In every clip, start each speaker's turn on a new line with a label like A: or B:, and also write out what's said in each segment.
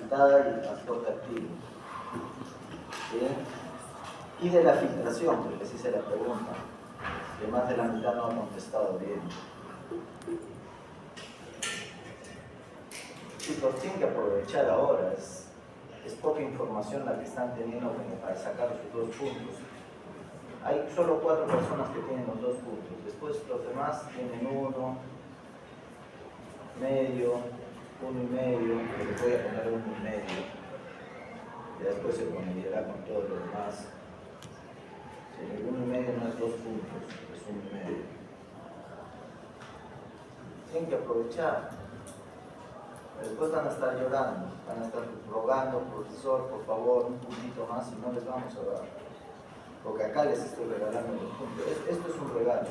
A: facilitada y el transporte activo. ¿Sí? Y de la filtración, porque así se la pregunta, que más de la mitad no ha contestado bien. Chicos, tienen que aprovechar ahora, es poca información la que están teniendo como para sacar sus 2 puntos. Hay solo 4 personas que tienen los 2 puntos, después los demás tienen 1, medio, 1 y medio, que les voy a poner 1 y medio, y después se conectará con todo lo demás. Si el 1 y medio no es 2 puntos, es 1 y medio. Tienen que aprovechar. Después van a estar llorando, van a estar rogando, profesor, por favor, un puntito más y no les vamos a dar. Porque acá les estoy regalando los puntos. Esto es un regalo.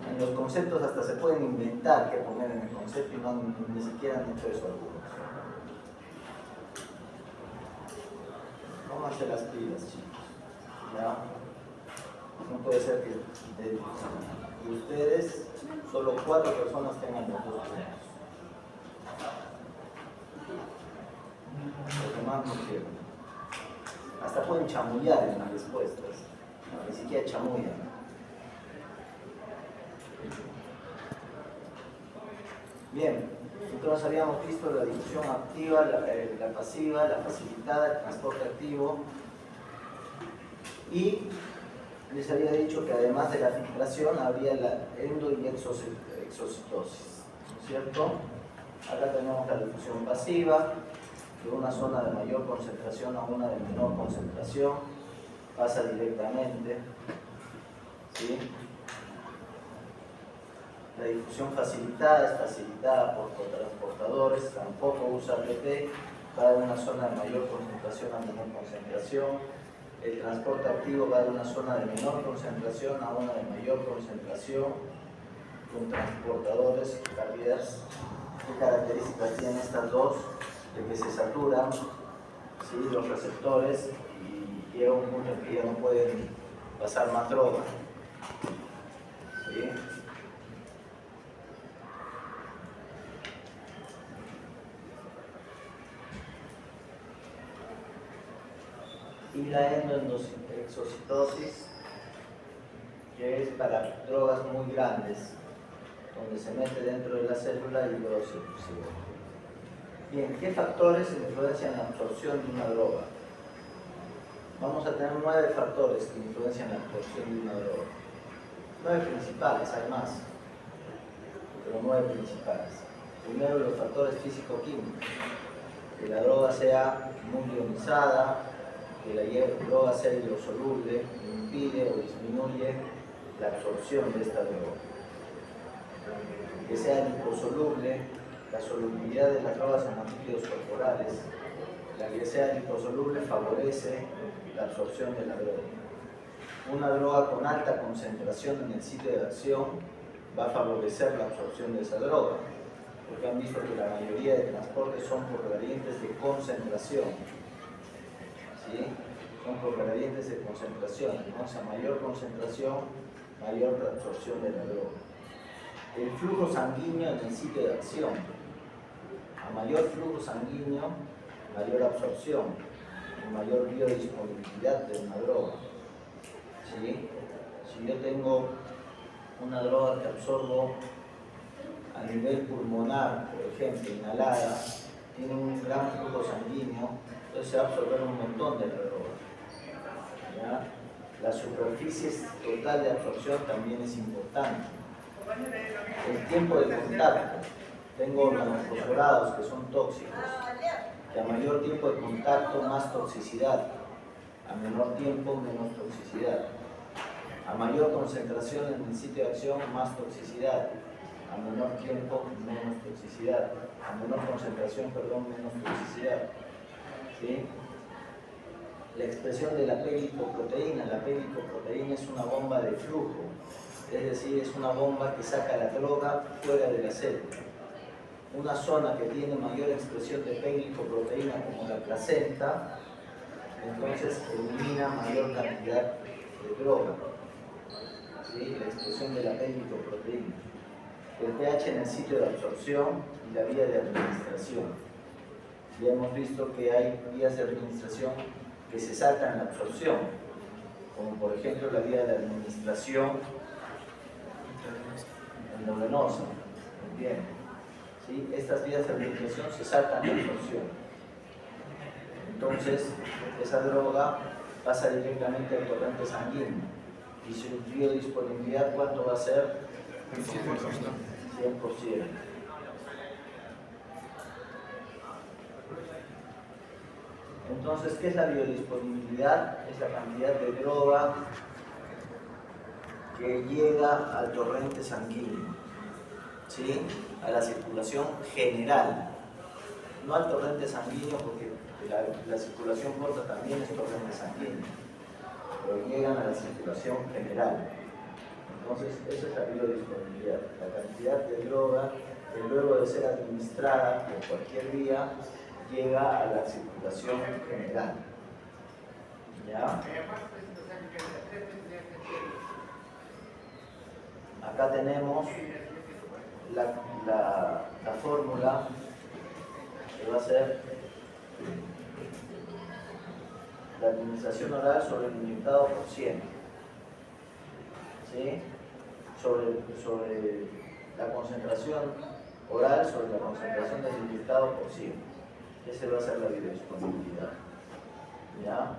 A: En los conceptos hasta se pueden inventar qué poner en el concepto y no, ni siquiera han hecho eso algunos. Pónganse las pilas, chicos. ¿Ya? No puede ser que de ustedes solo 4 personas tengan los 2 puntos. Los demás no quieren. Hasta pueden chamullar en las respuestas. Ni siquiera chamullan. Bien, entonces habíamos visto la difusión activa, la pasiva, la facilitada, el transporte activo. Y les había dicho que además de la filtración habría la endo y exocitosis, ¿no es cierto? Acá tenemos la difusión pasiva, de una zona de mayor concentración a una de menor concentración, pasa directamente, ¿sí? La difusión facilitada es facilitada por cotransportadores, tampoco usa ATP, va de una zona de mayor concentración a menor concentración. El transporte activo va de una zona de menor concentración a una de mayor concentración con transportadores carriers. ¿Qué características tienen estas dos? De que se saturan, ¿sí?, los receptores y llega un punto en que ya no pueden pasar más droga. ¿Sí? Y la endoexocitosis, que es para drogas muy grandes, donde se mete dentro de la célula y luego se fusiona. Bien, ¿qué factores influencian la absorción de una droga? Vamos a tener 9 factores que influencian la absorción de una droga. 9 principales, hay más, pero 9 principales. Primero, los factores físico-químicos. Que la droga sea muy ionizada, que la droga sea hidrosoluble, impide o disminuye la absorción de esta droga. Que sea liposoluble, la solubilidad de las drogas en los líquidos corporales. La que sea liposoluble favorece la absorción de la droga. Una droga con alta concentración en el sitio de acción va a favorecer la absorción de esa droga, porque han visto que la mayoría de transportes son por gradientes de concentración. ¿Sí? Son por gradientes de concentración. Entonces, a mayor concentración, mayor absorción de la droga. El flujo sanguíneo en el sitio de acción. A mayor flujo sanguíneo, mayor absorción y mayor biodisponibilidad de una droga. ¿Sí? Si yo tengo una droga que absorbo a nivel pulmonar, por ejemplo, inhalada, tiene un gran flujo sanguíneo, entonces se va a absorber un montón de la droga. ¿Ya? La superficie total de absorción también es importante. El tiempo de contacto. Tengo monofosforados que son tóxicos, que a mayor tiempo de contacto más toxicidad, a menor tiempo menos toxicidad. A mayor concentración en el sitio de acción más toxicidad, a menor tiempo menos toxicidad, a menor concentración, perdón, menos toxicidad. ¿Sí? La expresión de la P-lipoproteína. La P-lipoproteína es una bomba de flujo, es decir, es una bomba que saca la droga fuera de la célula. Una zona que tiene mayor expresión de P-lipoproteína, como la placenta, entonces elimina mayor cantidad de droga. ¿Sí? La expresión de la P-lipoproteína. el pH en el sitio de absorción y la vía de administración. Ya hemos visto que hay vías de administración que se saltan la absorción, como por ejemplo la vía de administración endovenosa. Bien. ¿Sí? Estas vías de administración se saltan la absorción. Entonces, esa droga pasa directamente al torrente sanguíneo. Y su biodisponibilidad, ¿cuánto va a ser? 100%. Entonces, ¿qué es la biodisponibilidad? Es la cantidad de droga que llega al torrente sanguíneo, ¿sí? A la circulación general, no al torrente sanguíneo, porque la circulación corta también es torrente sanguíneo, pero llegan a la circulación general. Entonces, esa es la biodisponibilidad, la cantidad de droga que luego de ser administrada por cualquier vía llega a la circulación general. ¿Ya? Acá tenemos la fórmula que va a ser la administración oral sobre el inyectado por 100. ¿Sí? Sobre la concentración oral sobre la concentración del inyectado por 100. Ese va a ser la biodisponibilidad. ¿Ya?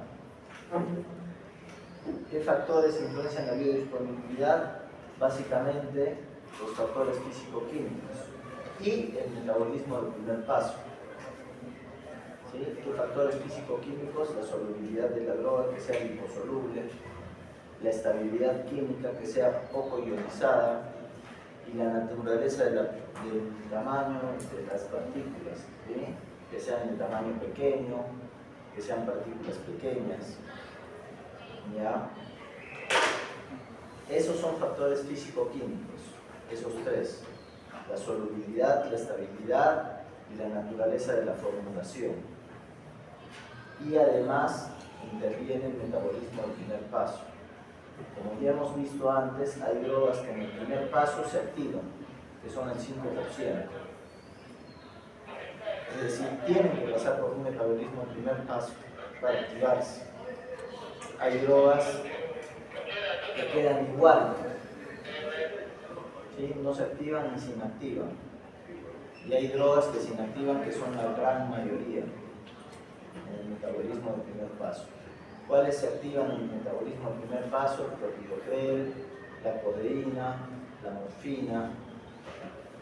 A: ¿Qué factores influencian la biodisponibilidad? Básicamente los factores físico-químicos y el metabolismo del primer paso. ¿Sí? ¿Qué factores físico-químicos? La solubilidad de la droga, que sea liposoluble, la estabilidad química, que sea poco ionizada, y la naturaleza del tamaño de las partículas, ¿sí? Que sean de tamaño pequeño, que sean partículas pequeñas. ¿Ya? Esos son factores físico-químicos, esos tres: la solubilidad, la estabilidad y la naturaleza de la formulación. Y además interviene el metabolismo del primer paso. Como ya hemos visto antes, hay drogas que en el primer paso se activan, que son el 5%. Es decir, tienen que pasar por un metabolismo del primer paso para activarse. Hay drogas que quedan igual, ¿sí? No se activan ni se inactivan. Y hay drogas que se inactivan, que son la gran mayoría en el metabolismo del primer paso. ¿Cuáles se activan en el metabolismo del primer paso? El clopidogrel, la codeína, la morfina.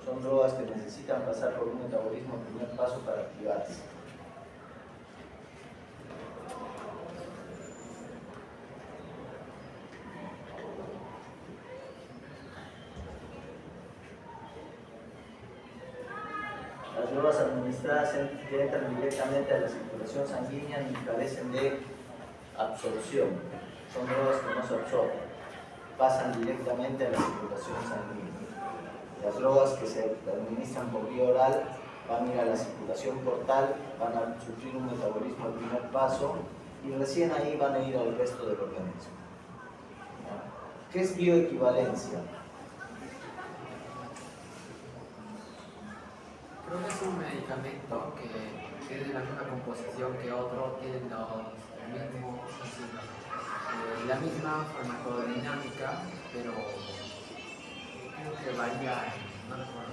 A: Son drogas que necesitan pasar por un metabolismo del primer paso para activarse. Las drogas administradas que entran directamente a la circulación sanguínea y carecen de absorción. Son drogas que no se absorben, pasan directamente a la circulación sanguínea. Las drogas que se administran por vía oral van a ir a la circulación portal, van a sufrir un metabolismo al primer paso y recién ahí van a ir al resto del organismo. ¿Qué es bioequivalencia?
B: Creo que es un medicamento que tiene la misma composición que otro, tiene la misma farmacodinámica, pero creo que varía, no recuerdo.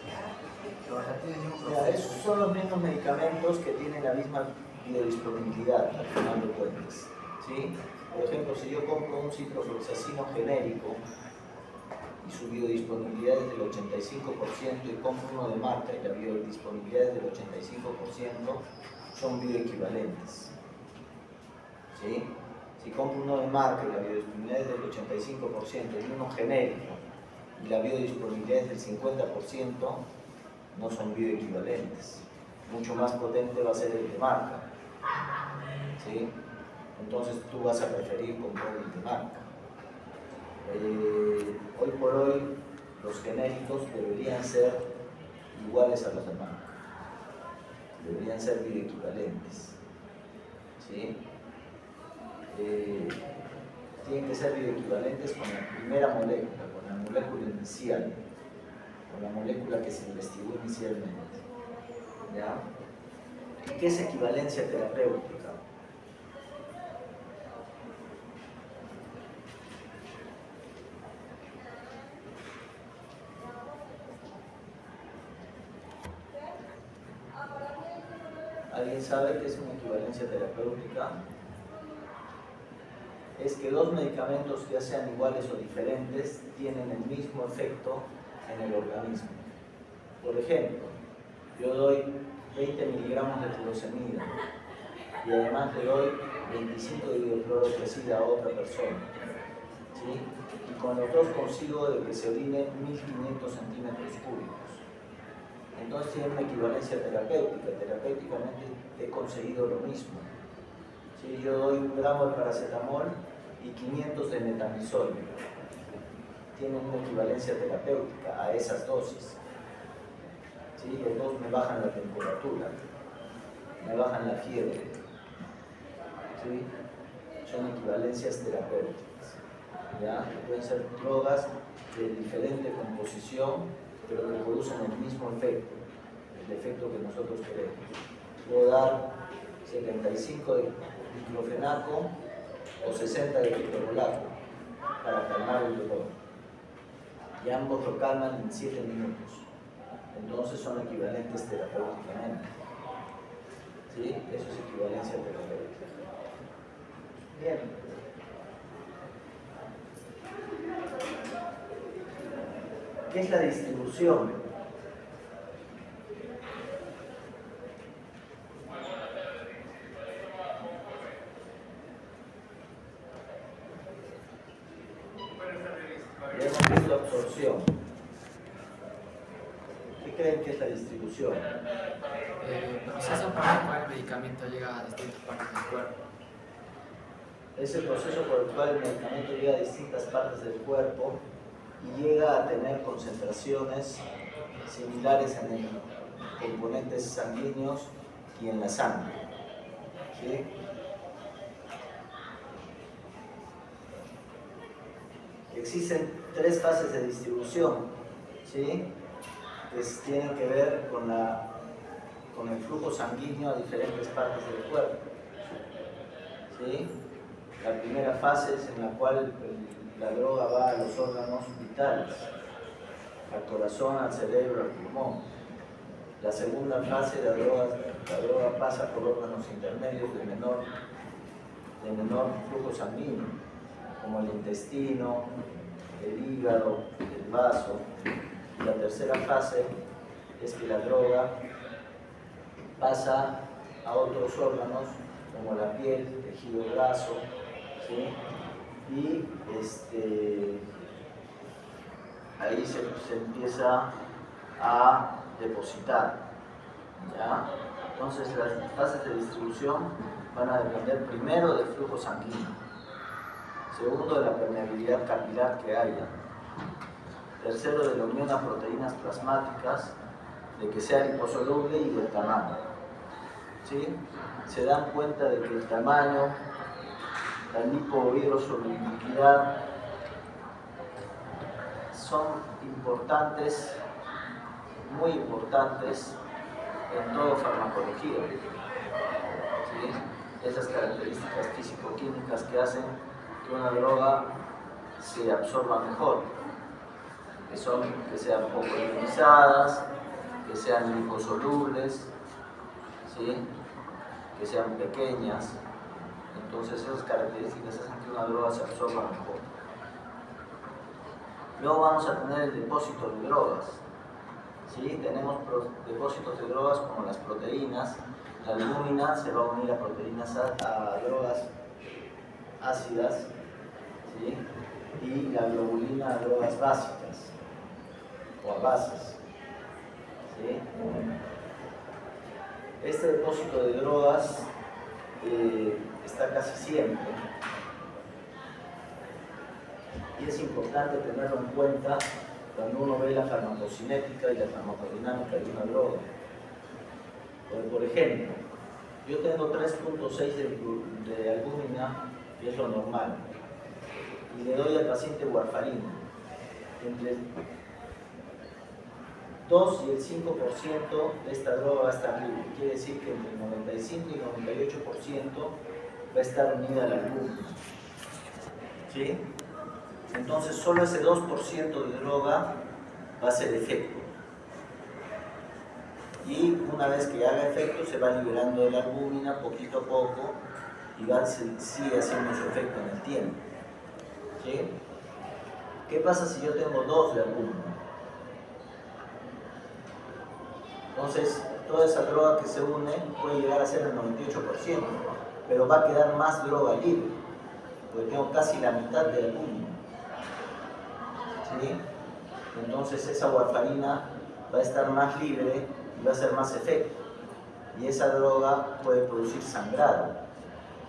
B: Pero tiene el mismo proceso.
A: Esos son los mismos medicamentos que tienen la misma biodisponibilidad al final de cuentas, ¿sí? Por ejemplo, si yo compro un ciprofloxacino genérico y su biodisponibilidad es del 85% y compro uno de marca y la biodisponibilidad es del 85%, son bioequivalentes. ¿Sí? Si compro uno de marca y la biodisponibilidad es del 85% y uno genérico y la biodisponibilidad es del 50%, no son bioequivalentes. Mucho más potente va a ser el de marca. ¿Sí? Entonces tú vas a preferir comprar el de marca. Hoy por hoy los genéricos deberían ser iguales a los de marca, deberían ser bioequivalentes, ¿sí? Tienen que ser bioequivalentes con la primera molécula, con la molécula inicial, con la molécula que se investigó inicialmente. ¿Ya? ¿Qué es equivalencia terapéutica? ¿Alguien sabe qué es una equivalencia terapéutica? Es que dos medicamentos, ya sean iguales o diferentes, tienen el mismo efecto en el organismo. Por ejemplo, yo doy 20 miligramos de furosemida y además le doy 25 de hidroclorotiazida a otra persona, ¿sí? Y con los dos consigo de que se orine 1500 centímetros cúbicos. Entonces tiene una equivalencia terapéutica. Terapéuticamente he conseguido lo mismo. ¿Sí? Yo doy 1 gramo de paracetamol y 500 de metamizol. Tienen una equivalencia terapéutica a esas dosis. ¿Sí? Los dos me bajan la temperatura, me bajan la fiebre. ¿Sí? Son equivalencias terapéuticas. ¿Ya? Pueden ser drogas de diferente composición, pero que producen el mismo efecto, el efecto que nosotros queremos. Puedo dar 75 de diclofenaco o 60 de ketorolaco para calmar el dolor. Y ambos lo calman en 7 minutos. Entonces son equivalentes terapéuticamente. ¿Sí? Eso es equivalencia terapéutica. Bien. ¿Qué es la distribución? Ya hemos visto absorción. ¿Qué creen que es la distribución?
B: El proceso por el cual el medicamento llega a distintas partes del cuerpo.
A: Es el proceso por el cual el medicamento llega a distintas partes del cuerpo y llega a tener concentraciones similares en el componentes sanguíneos y en la sangre. ¿Sí? Existen 3 fases de distribución, ¿sí? Que tienen que ver con el flujo sanguíneo a diferentes partes del cuerpo. ¿Sí? La primera fase es en la cual la droga va a los órganos vitales, al corazón, al cerebro, al pulmón. La segunda fase, la droga pasa por órganos intermedios de menor flujo sanguíneo, como el intestino, el hígado, el vaso. Y la tercera fase es que la droga pasa a otros órganos, como la piel, el tejido graso, ¿sí? Y ahí se empieza a depositar, ¿ya? Entonces las fases de distribución van a depender primero del flujo sanguíneo, segundo de la permeabilidad capilar que haya, tercero de la unión a proteínas plasmáticas, de que sea liposoluble y del tamaño, ¿sí? Se dan cuenta de que el tamaño, la lipohidrosolubilidad son importantes, muy importantes en toda farmacología. ¿Sí? Esas características físico-químicas que hacen que una droga se absorba mejor, que sean poco ionizadas, que sean liposolubles, ¿sí? Que sean pequeñas. Entonces esas características hacen que una droga se absorba mejor. Luego vamos a tener el depósito de drogas. ¿Sí? Tenemos depósitos de drogas como las proteínas. La albúmina se va a unir a proteínas a drogas ácidas, ¿sí? Y la globulina a drogas básicas o a bases. ¿Sí? Este depósito de drogas está casi siempre, y es importante tenerlo en cuenta cuando uno ve la farmacocinética y la farmacodinámica de una droga. Por ejemplo, yo tengo 3.6 de albúmina, que es lo normal, y le doy al paciente warfarina. 2 y el 5% de esta droga va a estar libre. Quiere decir que entre el 95 y el 98% va a estar unida a la albúmina. ¿Sí? Entonces solo ese 2% de droga va a hacer efecto. Y una vez que haga efecto se va liberando de la albúmina poquito a poco y sigue haciendo su efecto en el tiempo. ¿Sí? ¿Qué pasa si yo tengo 2 de albúmina? Entonces toda esa droga que se une puede llegar a ser el 98%, pero va a quedar más droga libre, porque tengo casi la mitad de albúmina. ¿Sí? Entonces esa warfarina va a estar más libre y va a hacer más efecto. Y esa droga puede producir sangrado,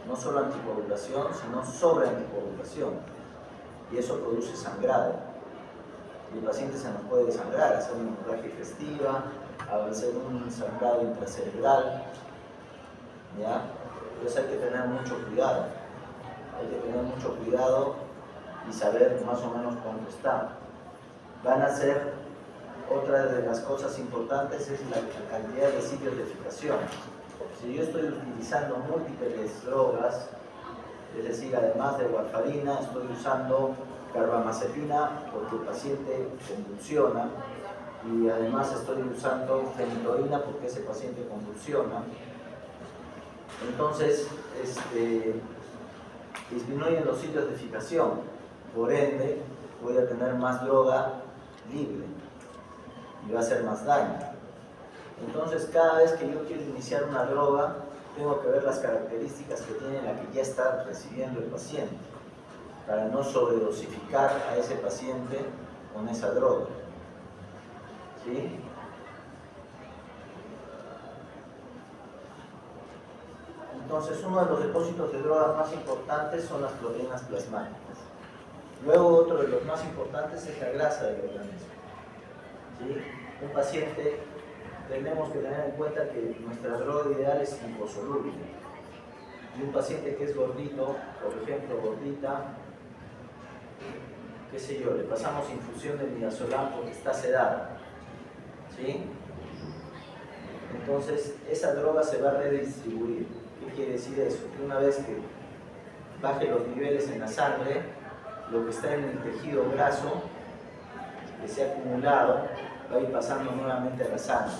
A: no solo anticoagulación, sino sobreanticoagulación. Y eso produce sangrado. Y el paciente se nos puede desangrar, hacer una hemorragia digestiva, hacer un sangrado intracerebral. ¿Ya? Entonces hay que tener mucho cuidado. Hay que tener mucho cuidado y saber más o menos cuánto está. Van a ser, otra de las cosas importantes es la cantidad de sitios de fijación. Si yo estoy utilizando múltiples drogas, es decir, además de warfarina, estoy usando carbamazepina porque el paciente convulsiona, y además estoy usando fenitoína porque ese paciente convulsiona, entonces disminuyen los sitios de fijación, por ende voy a tener más droga libre y va a hacer más daño. Entonces cada vez que yo quiero iniciar una droga tengo que ver las características que tiene la que ya está recibiendo el paciente para no sobredosificar a ese paciente con esa droga. ¿Sí? Entonces uno de los depósitos de drogas más importantes son las proteínas plasmáticas. Luego otro de los más importantes es la grasa del organismo. ¿Sí? Un paciente, tenemos que tener en cuenta que nuestra droga ideal es liposoluble. Y un paciente que es gordito, por ejemplo gordita, qué sé yo, le pasamos infusión de midazolam porque está sedada. ¿Sí? Entonces esa droga se va a redistribuir. ¿Qué quiere decir eso? Que una vez que baje los niveles en la sangre, lo que está en el tejido graso que se ha acumulado va a ir pasando nuevamente a la sangre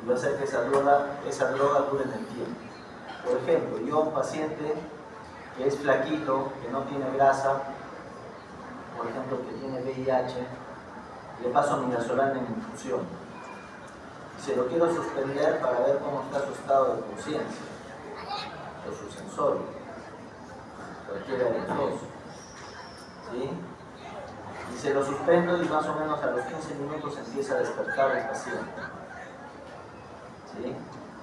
A: y va a hacer que esa droga dure en el tiempo. Por ejemplo, yo a un paciente que es flaquito, que no tiene grasa, por ejemplo que tiene VIH, le paso midazolam en infusión. Se lo quiero suspender para ver cómo está su estado de conciencia o su sensorio, cualquiera de los dos. ¿Sí? Y se lo suspendo y más o menos a los 15 minutos empieza a despertar el paciente. ¿Sí?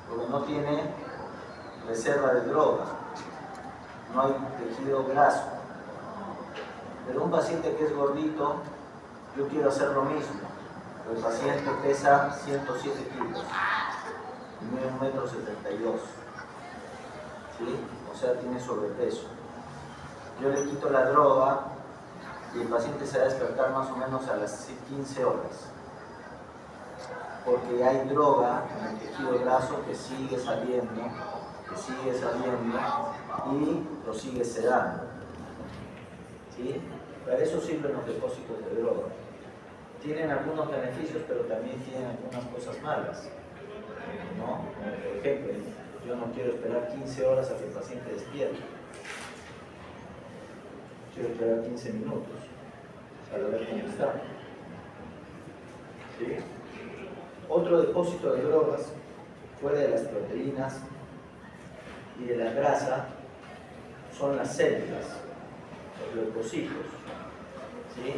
A: Porque no tiene reserva de droga, no hay tejido graso. Pero un paciente que es gordito, yo quiero hacer lo mismo. El paciente pesa 107 kilos y mide 1,72 m. ¿Sí? O sea, tiene sobrepeso. Yo le quito la droga y el paciente se va a despertar más o menos a las 15 horas. Porque hay droga en el tejido graso que sigue saliendo y lo sigue sedando. ¿Sí? Para eso sirven los depósitos de droga. Tienen algunos beneficios, pero también tienen algunas cosas malas. ¿No? Por ejemplo, yo no quiero esperar 15 horas a que el paciente despierte. Quiero esperar 15 minutos para ver cómo está. ¿Sí? Otro depósito de drogas, fuera de las proteínas y de la grasa, son las células, los leucocitos. ¿Sí?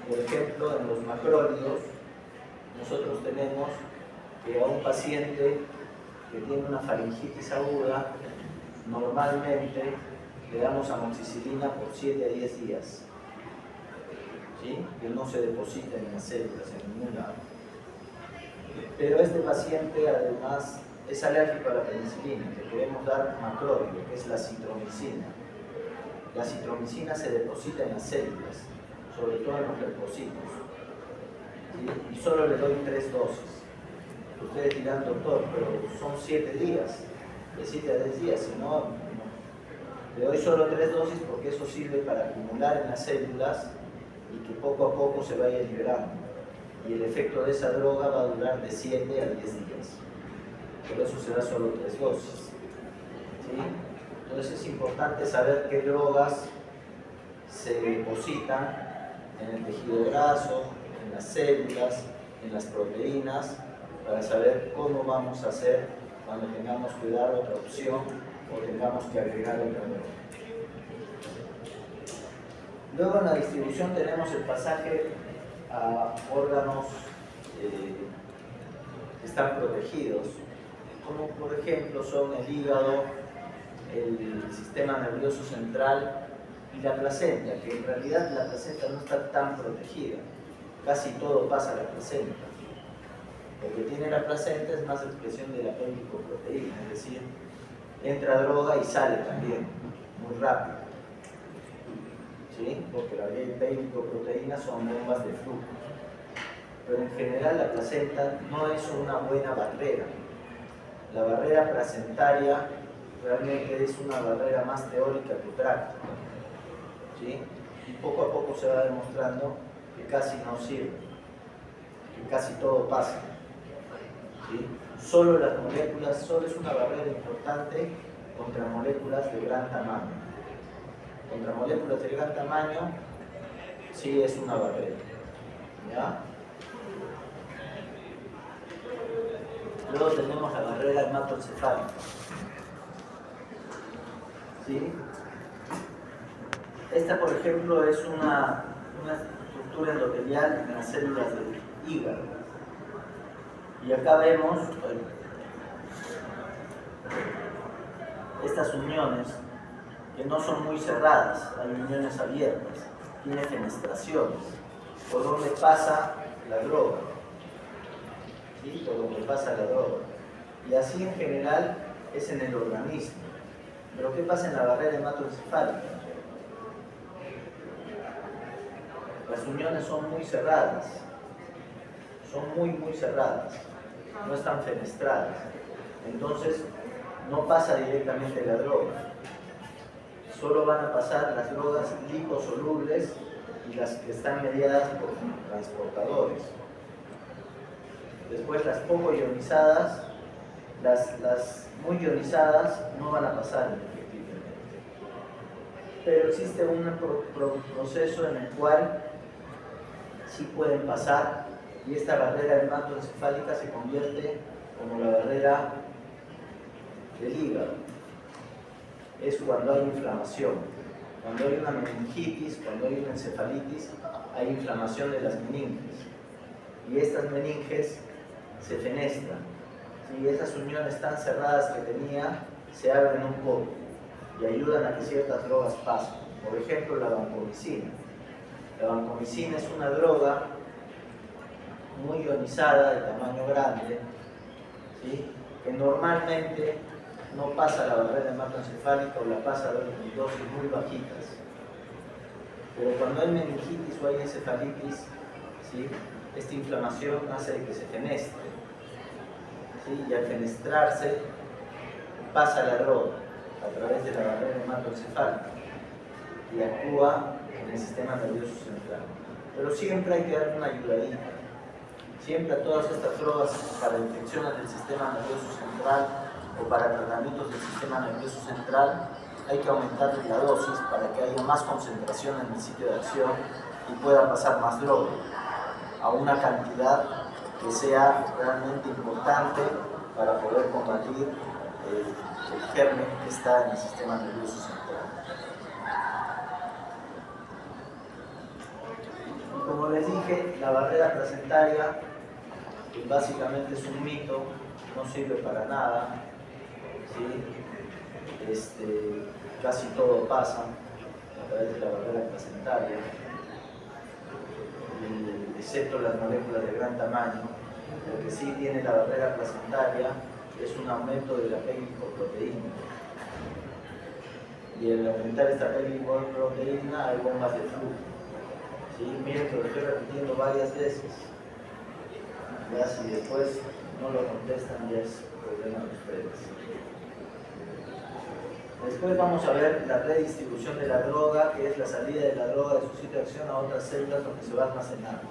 A: Por ejemplo, en los macrólidos, nosotros tenemos que a un paciente que tiene una faringitis aguda, normalmente le damos amoxicilina por 7 a 10 días. ¿Sí? Que no se depositen en las células en ningún lado. Pero este paciente además es alérgico a la penicilina, le podemos dar macrólido, que es la citromicina. La citromicina se deposita en las células, sobre todo en los leucocitos. ¿sí? Y solo le doy 3 dosis. Ustedes dirán, doctor, pero son 7 días, de 7 a 10 días, si no, le doy solo 3 dosis porque eso sirve para acumular en las células y que poco a poco se vaya liberando. Y el efecto de esa droga va a durar de 7 a 10 días. Por eso se da solo 3 dosis. ¿Sí? Entonces es importante saber qué drogas se depositan en el tejido graso, en las células, en las proteínas, para saber cómo vamos a hacer cuando tengamos que dar otra opción o tengamos que agregar otra droga. Luego en la distribución tenemos el pasaje a órganos que están protegidos, como por ejemplo son el hígado, el sistema nervioso central y la placenta, que en realidad la placenta no está tan protegida, casi todo pasa a la placenta. Lo que tiene la placenta es más expresión de la péptidoproteína, es decir, entra droga y sale también, muy rápido. ¿Sí? Porque la péptidoproteína son bombas de flujo. Pero en general la placenta no es una buena barrera. La barrera placentaria realmente es una barrera más teórica que práctica. ¿Sí? Y poco a poco se va demostrando que casi no sirve, que casi todo pasa. ¿Sí? Solo las moléculas, solo es una barrera importante contra moléculas de gran tamaño. Contra moléculas de gran tamaño sí es una barrera. ¿Ya? Luego tenemos la barrera hematoencefálica. ¿Sí? Esta, por ejemplo, es una estructura endotelial en las células del hígado. Y acá vemos, bueno, estas uniones que no son muy cerradas, hay uniones abiertas, tiene fenestraciones, por donde pasa la droga. ¿Sí? Por donde pasa la droga. Y así en general es en el organismo. Pero ¿qué pasa en la barrera hematoencefálica? Las uniones son muy cerradas, son muy cerradas, no están fenestradas. Entonces no pasa directamente la droga. Solo van a pasar las drogas liposolubles y las que están mediadas por transportadores. Después las poco ionizadas, las muy ionizadas no van a pasar efectivamente. Pero existe un proceso en el cual sí pueden pasar y esta barrera hematoencefálica se convierte como la barrera del hígado. Es cuando hay inflamación. Cuando hay una meningitis, cuando hay una encefalitis, hay inflamación de las meninges. Y estas meninges se fenestran. Y esas uniones tan cerradas que tenía se abren un poco y ayudan a que ciertas drogas pasen. Por ejemplo, la vancomicina. La vancomicina es una droga muy ionizada, de tamaño grande, ¿sí? Que normalmente no pasa la barrera hematoencefálica o la pasa a dosis muy bajitas. Pero cuando hay meningitis o hay encefalitis, ¿sí? Esta inflamación hace que se fenestre. ¿Sí? Y al fenestrarse pasa la droga a través de la barrera hematoencefálica y actúa en el sistema nervioso central. Pero siempre hay que darle una ayudadita. Siempre a todas estas drogas para infecciones del sistema nervioso central o para tratamientos del sistema nervioso central hay que aumentarle la dosis para que haya más concentración en el sitio de acción y pueda pasar más droga a una cantidad que sea realmente importante para poder combatir el germen que está en el sistema nervioso central. Y como les dije, la barrera placentaria que básicamente es un mito, no sirve para nada, ¿sí? Casi todo pasa a través de la barrera placentaria, excepto las moléculas de gran tamaño. Lo que sí tiene la barrera placentaria es un aumento de la péptidoproteína. Y al aumentar esta péptidoproteína hay bombas de flujo. ¿Sí? Miren que lo estoy repitiendo varias veces. Ya si después no lo contestan, ya es problema de ustedes. Después vamos a ver la redistribución de la droga, que es la salida de la droga de su sitio de acción a otras células donde se va a almacenar.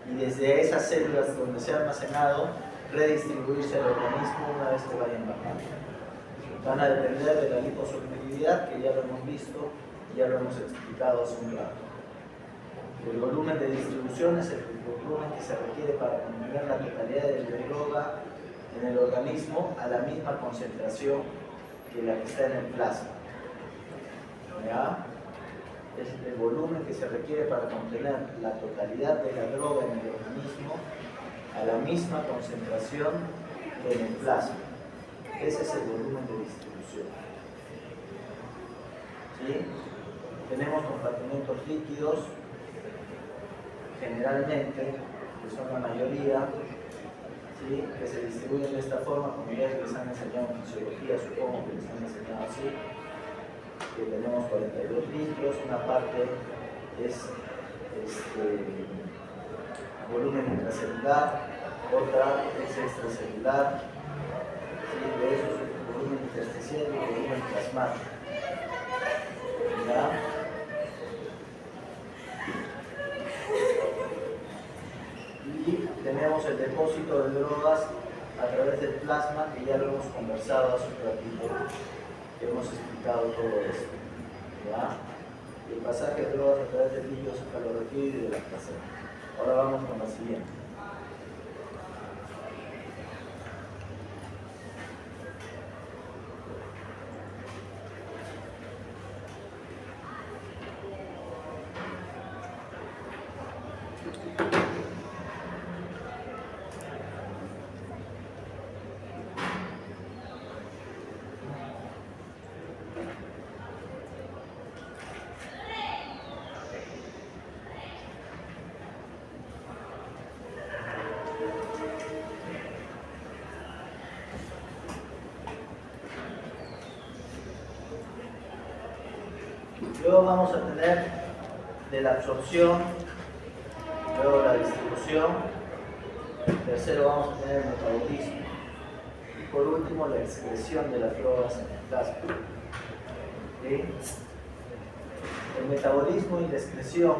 A: Y desde esas células donde se ha almacenado, redistribuirse al organismo una vez que vayan bajando. Van a depender de la liposolubilidad, que ya lo hemos visto, ya lo hemos explicado hace un rato. El volumen de distribución es el volumen que se requiere para contener la totalidad de la droga en el organismo a la misma concentración que la que está en el plasma. ¿Ya? Es el volumen que se requiere para contener la totalidad de la droga en el organismo a la misma concentración que en el plasma. Ese es el volumen de distribución. ¿Sí? Tenemos compartimentos líquidos, generalmente, que son la mayoría, ¿sí? Que se distribuyen de esta forma, como ya les han enseñado en fisiología, supongo que les han enseñado así, que tenemos 42 litros, una parte es volumen intracelular, otra es extracelular, ¿sí? De eso es el volumen intersticial y el volumen plasmático. ¿Ya? Y tenemos el depósito de drogas a través del plasma, que ya lo hemos conversado hace un ratito, que hemos explicado todo esto. ¿Ya? El pasaje de drogas a través del líquido cefalorraquídeo y de la placenta. Ahora vamos con la siguiente. Luego vamos a tener de la absorción, luego la distribución, tercero vamos a tener el metabolismo y por último la excreción de las drogas en el plasma. ¿Sí? El metabolismo y la excreción,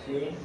A: ¿sí?